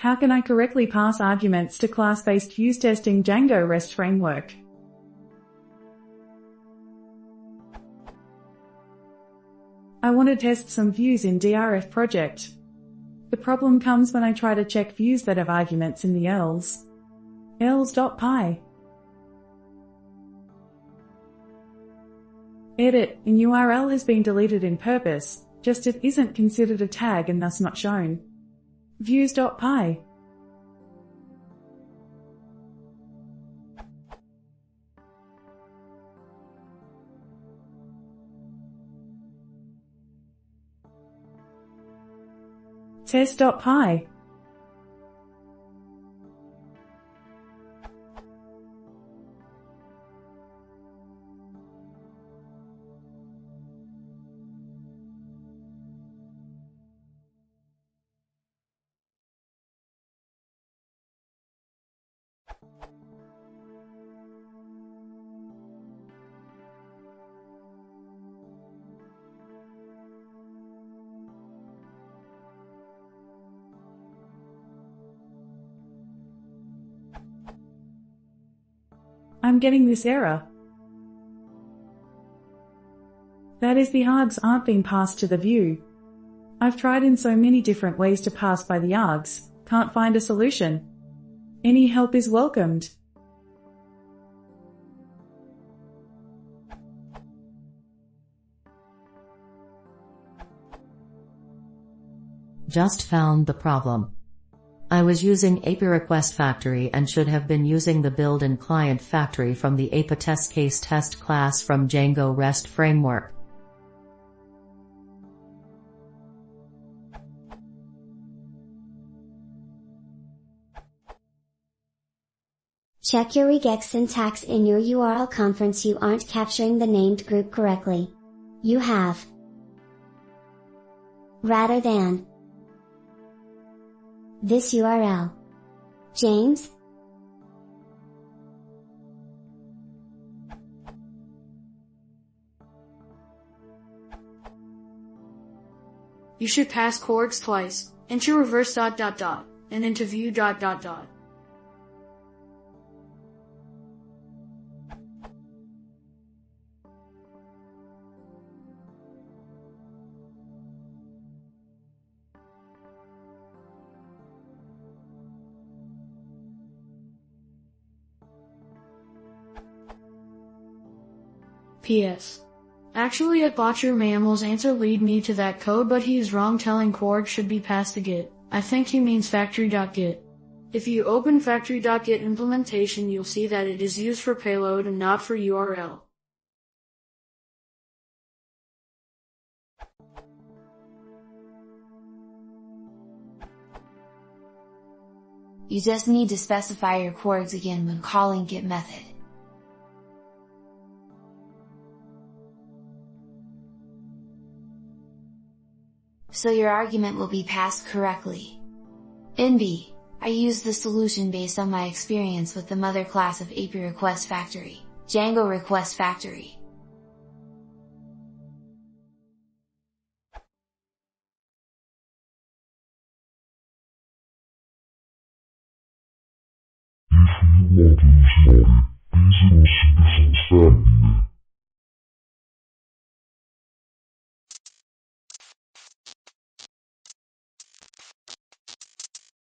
How can I correctly pass arguments to class-based views testing Django Rest Framework? I want to test some views in DRF project. The problem comes when I try to check views that have arguments in the els. els.py. Edit, an URL has been deleted in purpose, just it isn't considered a tag and thus not shown. Views.py. Test.py. I'm getting this error. That is, the args aren't being passed to the view. I've tried in so many different ways to pass by the args, can't find a solution. Any help is welcomed. Just found the problem. I was using API Request Factory and should have been using the build and client factory from the API test case test class from Django Rest Framework. Check your regex syntax in your URL conference. You aren't capturing the named group correctly. You have rather than this URL. James? You should pass chords twice, into reverse ... and into view ... PS. Actually, at Botcher Mammal's answer lead me to that code, but he is wrong telling chord should be passed to git. I think he means factory.git. If you open factory.git implementation, you'll see that it is used for payload and not for URL. You just need to specify your chords again when calling git method. So your argument will be passed correctly. NB, I use the solution based on my experience with the mother class of API Request Factory, Django Request Factory. If you want to use Mari, please use the family.